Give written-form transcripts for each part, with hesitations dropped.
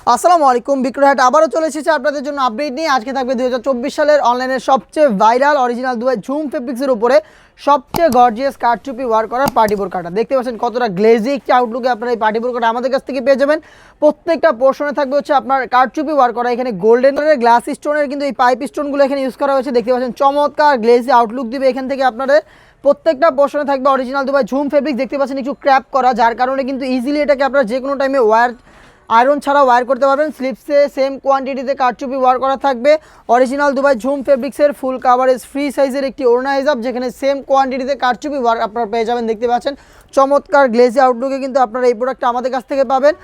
আসসালামু আলাইকুম, বিক্রয় হাট আবারও চলে এসেছে আপনাদের জন্য আপডেট নিয়ে। আজকে থাকবে 2024 সালের অনলাইনের সবচেয়ে ভাইরাল অরিজিনাল দুবাই ঝুম ফেব্রিক্সের উপরে সবচেয়ে গর্জিয়াস কারচুপি ওয়ার করার পার্টি বোরকাটা। দেখতে পাচ্ছেন কতটা গ্লেজি একটি আউটলুকে আপনারা এই পার্টি বোরকাটা আমাদের কাছ থেকে পেয়ে যাবেন। প্রত্যেকটা পোর্শনে থাকবে হচ্ছে আপনার কারচুপি ওয়ার করা। এখানে গোল্ডেনের গ্লাস স্টোনের কিন্তু এই পাইপ স্টোনগুলো এখানে ইউজ করা হয়েছে। দেখতে পাচ্ছেন চমৎকার গ্লেজি আউটলুক দিবে এখান থেকে আপনাদের। প্রত্যেকটা পোর্শনে থাকবে অরিজিনাল দুবাই ঝুম ফেব্রিক্স। দেখতে পাচ্ছেন একটু ক্র্যাপ করা, যার কারণে কিন্তু ইজিলি এটাকে আপনারা যে কোনো টাইমে আয়রন ছাড়া ওয়্যার করতে পারবেন। স্লিপসে সেম কোয়ান্টিটিতে কারচুপি ওয়্যার করা থাকবে। অরিজিনাল দুবাই ঝুম ফেব্রিক্সের ফুল কাভারেজ ফ্রি সাইজের একটি ওড়না হিজাব, যেখানে সেম কোয়ান্টিটিতে কারচুপি ওয়্যার আপনারা পেয়ে যাবেন। দেখতে পাচ্ছেন চমৎকার গ্লেজি আউটলুকে কিন্তু আপনারা এই প্রোডাক্টটা আমাদের কাছ থেকে পাবেন।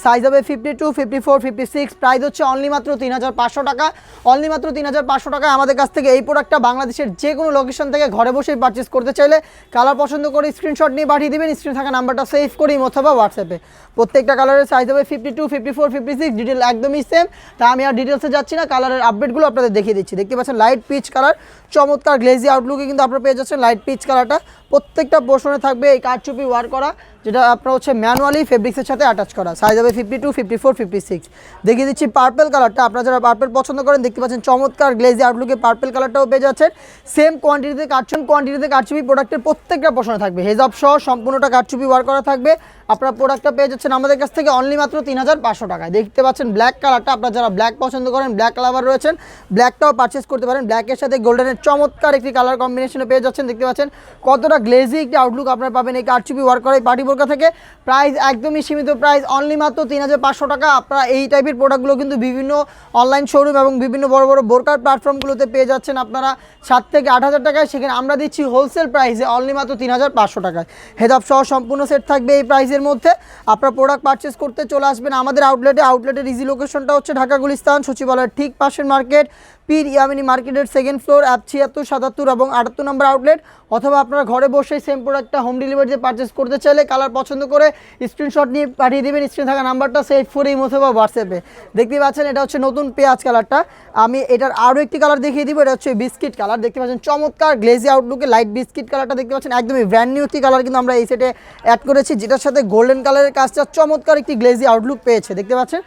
সাইজ হবে 52, 54, 56। প্রাইস হচ্ছে অনলি মাত্র 3500 টাকা। অনলি মাত্র 3500 টাকায় আমাদের কাছ থেকে এই প্রোডাক্টটা বাংলাদেশের যে কোনো লোকেশন থেকে ঘরে বসেই পারচেস করতে চাইলে কালার পছন্দ করে স্ক্রিনশট নিয়ে পাঠিয়ে দেবেন। স্ক্রিনে থাকা নাম্বারটা সেভ করে অথবা হোয়াটসঅ্যাপে। প্রত্যেকটা কালারের সাইজ হবে 52, 54, 56। ডিটেল একদমই সেম, তা আমি আর ডিটেলসে যাচ্ছি না, কালারের আপডেটগুলো আপনাদের দেখিয়ে দিচ্ছি। দেখতে পাচ্ছেন লাইট পিচ কালার, চমৎকার গ্লেজি আউটলুকে কিন্তু আপনারা পেয়ে যাচ্ছেন লাইট পিচ কালারটা। প্রত্যেকটা পোর্শনে থাকবে এই কারচুপি ওয়ার করা, যেটা আপনার হচ্ছে ম্যানুয়ালি ফেব্রিক্সের সাথে অ্যাটাচ করা। সাইজ হবে 52, 54, 56। দেখিয়ে দিচ্ছি পার্পল কালারটা। আপনারা যারা পার্পল পছন্দ করেন, দেখতে পাচ্ছেন চমৎকার গ্লেজি আউটলুকে পার্পল কালারটাও পেয়ে যাচ্ছেন। সেম কোয়ান্টিটিতে কারচুপি প্রোডাক্টের প্রত্যেকটা পোর্শনে থাকবে। হেজাব সহ সম্পূর্ণটা কারচুপি ওয়ার করা থাকবে। আপনারা প্রোডাক্টটা পেয়ে যাচ্ছেন আমাদের কাছ থেকে অনলি মাত্র 3500 টাকায়। দেখতে পাচ্ছেন ব্ল্যাক কালারটা, আপনারা যারা ব্ল্যাক পছন্দ করেন, ব্ল্যাক লাভার রয়েছেন, ব্ল্যাকটাও পারচেস করতে পারেন। ব্ল্যাকের সাথে গোল্ডেনের চমৎকার একটি কালার কম্বিনেশনে পেয়ে যাচ্ছেন। দেখতে পাচ্ছেন কতটা গ্লেজি একটি আউটলুক আপনারা পাবেন এই কারচুপি ওয়ার করা এই পার্টি বোরকা থেকে। প্রাইস একদমই সীমিত, প্রাইস অনলি মাত্র 3500 টাকা। আপনারা এই টাইপের প্রোডাক্টগুলো কিন্তু বিভিন্ন অনলাইন শোরুম এবং বিভিন্ন বড় বড় বোরকার প্ল্যাটফর্মগুলোতে পেয়ে যাচ্ছেন আপনারা 7 থেকে 8000 টাকায়। সেখানে আমরা দিচ্ছি হোলসেল প্রাইসে অনলি মাত্র 3500 টাকায়। হেজাব সহ সম্পূর্ণ সেট থাকবে এই প্রাইসের মধ্যে। আপনারা প্রোডাক্ট পারচেস করতে চলে আসবেন আমাদের আউটলেটের ইজি লোকেশনটা হচ্ছে ঢাকা গুলিস্তান সচিবালয়ের ঠিক পাশের মার্কেট, পীর ইয়ামিনী মার্কেটের সেকেন্ড ফ্লোর, অ্যাপ 76, 77 এবং 78 নম্বর আউটলেট। অথবা আপনারা ঘরে বসে সেম প্রোডাক্টটা হোম ডেলিভারিতে পারচেস করতে চাইলে কালার পছন্দ করে স্ক্রিনশট নিয়ে পাঠিয়ে দেবেন। স্ক্রিনে থাকা নাম্বারটা সেভ করে অথবা হোয়াটসঅ্যাপে। দেখতে পাচ্ছেন এটা হচ্ছে নতুন পেঁয়াজ কালারটা। আমি এটার আরও একটি কালার দেখিয়ে দিব, এটা হচ্ছে বিস্কিট কালার। দেখতে পাচ্ছেন চমৎকার গ্লেজি আউটলুকে লাইট বিস্কিট কালারটা দেখতে পাচ্ছেন, একদমই ব্র্যান্ড নিউ একটি কালার কিন্তু আমরা এই সেটে অ্যাড করেছি, যেটার সাথে গোল্ডেন কালারের কাজটা চমৎকার একটি গ্লেজি আউটলুক পেয়েছে। দেখতে পাচ্ছেন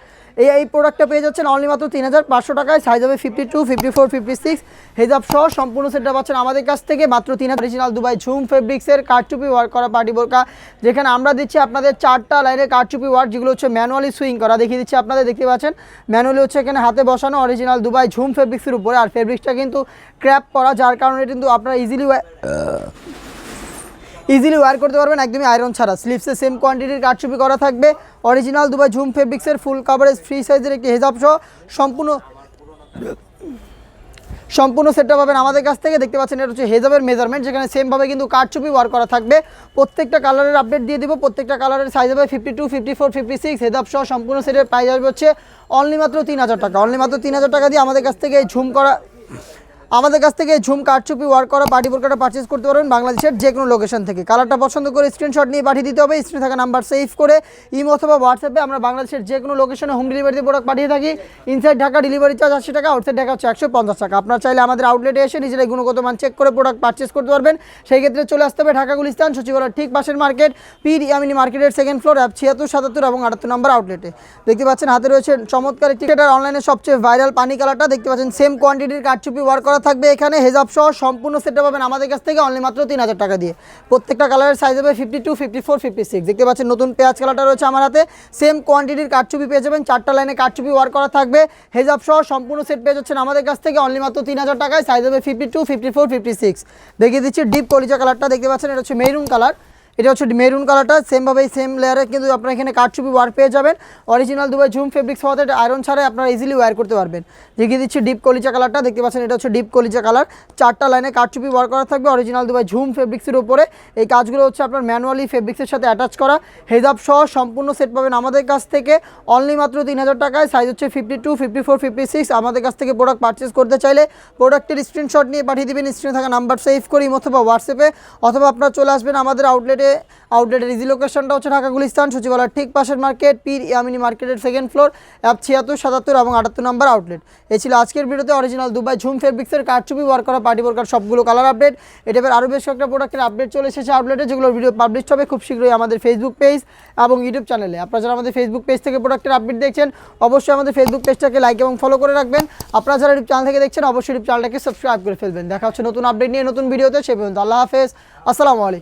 এই প্রোডাক্টটা পেয়ে যাচ্ছেন অনলি মাত্র 3500 টাকায়। সাইজ হবে 52, 54, 56। হেজাব সহ সম্পূর্ণ সেটটা পাচ্ছেন আমাদের কাছ থেকে মাত্র 3000। অরিজিনাল দুবাই ঝুম ফেব্রিক্সের কারচুপি ওয়ার্ক করা পার্টি বোরকা, যেখানে আমরা দিচ্ছি আপনাদের 4টা লাইনের কারচুপি ওয়ার্ক, যেগুলো হচ্ছে ম্যানুয়ালি সুইং করা। দেখিয়ে দিচ্ছি আপনাদের, দেখতে পাচ্ছেন ম্যানুয়ালি হচ্ছে এখানে হাতে বসানো অরিজিনাল দুবাই ঝুম ফেব্রিক্সের উপরে। আর ফেব্রিক্সটা কিন্তু ক্র্যাপ করা, যার কারণে কিন্তু আপনারা ইজিলি ওয়্যার করতে পারবেন একদমই আয়রন ছাড়া। স্লিপসে সেম কোয়ান্টিটির কারচুপি করা থাকবে। অরিজিনাল দুবাই ঝুম ফেব্রিক্সের ফুল কাভারেজ ফ্রি সাইজের একটি হেজাব সহ সম্পূর্ণ সেটটা পাবেন আমাদের কাছ থেকে। দেখতে পাচ্ছেন এটা হচ্ছে হেজাবের মেজারমেন্ট, যেখানে সেমভাবে কিন্তু কারচুপি ওয়ার করা থাকবে। প্রত্যেকটা কালারের আপডেট দিয়ে দিব। প্রত্যেকটা কালারের সাইজ হবে 52, 54, 56। হেজাব সহ সম্পূর্ণ সেটের প্রাইস আসবে হচ্ছে অনলি মাত্র 3000 টাকা। অনলি মাত্র 3000 টাকা দিয়ে আমাদের কাছ থেকে ঝুম কারচুপি ওয়ার করা পার্টি বোরকাটা পারচেস করতে পারবেন বাংলাদেশের যে কোনো লোকেশন থেকে। কালারটা পছন্দ করে স্ক্রিনশট নিয়ে পাঠিয়ে দিতে হবে। স্ক্রিনে থাকা নাম্বার সেভ করে ইমো অথবা হোয়াটসঅ্যাপে আমরা বাংলাদেশের যে কোনো লোকেশনে হোম ডেলিভারিতে প্রোডাক্ট পাঠিয়ে থাকি। ইনসাইড ঢাকা ডেলিভারি চার্জ 80 টাকা, আউটসাইড ঢাকা হচ্ছে 150 টাকা। আপনারা চাইলে আমাদের আউটলেটে এসে নিজেরাই গুণগত মান চেক করে প্রোডাক্ট পারচেস করতে পারবেন। সেই ক্ষেত্রে চলে আসতে হবে ঢাকা গুলিস্তান সচিবালয়ের ঠিক পাশের মার্কেট, পীর ইয়ামিনী মার্কেটের সেকেন্ড ফ্লোর, অ্যাপ 76, 77 এবং 78 নম্বর আউটলেটে। দেখতে পাচ্ছেন হাতে রয়েছে চমৎকার একটি অনলাইনে সবচেয়ে ভাইরাল পানি কালারটা। দেখতে পাচ্ছেন সেম কোয়ান্টিটির কারচুপি ওয়ার করা থাকবে এখানে। হেজাব সহ সম্পূর্ণ সেটটা পাবেন আমাদের কাছ থেকে অনলি মাত্র 3000 টাকা দিয়ে। প্রত্যেকটা কালারের সাইজ হবে 52, 54, 56। দেখতে পাচ্ছেন নতুন পেঁয়াজ কালারটা রয়েছে আমার হাতে। সেম কোয়ান্টিটির কারচুপি পেয়ে যাবেন, 4টা লাইনে কারচুপি ওয়ার করা থাকবে। হেজাব সহ সম্পূর্ণ সেট পেয়ে যাচ্ছেন আমাদের কাছ থেকে অনলি মাত্র 3000 টাকায়। সাইজ হবে 52, 54, 56। দেখিয়ে দিচ্ছি ডিপ কলিজা কালারটা। দেখতে পাচ্ছেন এটা হচ্ছে মেরুন কালার। এটা হচ্ছে মেরুন কালারটা, সেমভাবে সেম লেয়ারে কিন্তু আপনারা এখানে কারচুপি ওয়ার পেয়ে যাবেন। অরিজিনাল দুবাই ঝুম ফেব্রিক্স হওয়াতে আয়রন ছাড়াই আপনারা ইজিলি ওয়্যার করতে পারবেন। দেখিয়ে দিচ্ছি ডিপ কলিজা কালারটা। দেখতে পাচ্ছেন এটা হচ্ছে ডিপ কলিজা কালার। 4টা লাইনে কারচুপি ওয়ার করা থাকবে অরিজিনাল দুবাই ঝুম ফেব্রিক্সের উপরে। এই কাজগুলো হচ্ছে আপনার ম্যানুয়ালি ফেব্রিক্সের সাথে অ্যাটাচ করা। হেজাব সহ সম্পূর্ণ সেট পাবেন আমাদের কাছ থেকে অনলি মাত্র 3000 টাকায়। সাইজ হচ্ছে 52, 54, 56। আমাদের কাছ থেকে প্রোডাক্ট পারচেস করতে চাইলে প্রোডাক্টের স্ক্রিনশট নিয়ে পাঠিয়ে দেবেন। স্ক্রিনে থাকা নাম্বার সেভ করি অথবা হোয়াটসঅ্যাপে, অথবা আপনারা চলে আসবেন আমাদের আউটলেটে আউটলেটের ইজি লোকেশনটা হচ্ছে ঢাকা গুলিস্তান সচিবালয়ের ঠিক পাশের মার্কেট পীর ইয়ামিনী মার্কেটের সেকেন্ড ফ্লোর অ্যাপ 76, 77 এবং 78 নম্বর আউটলেট। এই ছিল আজকের ভিডিওতে অরিজিনাল দুবাই ঝুম ফেব্রিক্সের কারচুপি ওয়ার্ক করা পার্টি বোরকার সবগুলো কালার আপডেট। এটা আরও বেশ কয়েকটা প্রোডাক্টের আপডেট চলে এসেছে আউটলেটে, যেগুলোর ভিডিও পাবলিশ হবে খুব শীঘ্রই আমাদের ফেসবুক পেজ এবং ইউটিউব চ্যানেলে। আপনারা যারা আমাদের ফেসবুক পেজ থেকে প্রোডাক্টের আপডেট দেখছেন অবশ্যই আমাদের ফেসবুক পেজটাকে লাইক এবং ফলো করে রাখবেন। আপনারা যারা ইউটিউব চ্যানেল থেকে দেখছেন অবশ্যই ইউটিউব চ্যানেলটাকে সাবস্ক্রাইব করে ফেলবেন। দেখা হচ্ছে নতুন আপডেট নিয়ে নতুন ভিডিওতে, সে পর্যন্ত আল্লাহ হাফেজ, আসসালামু আলাইকুম।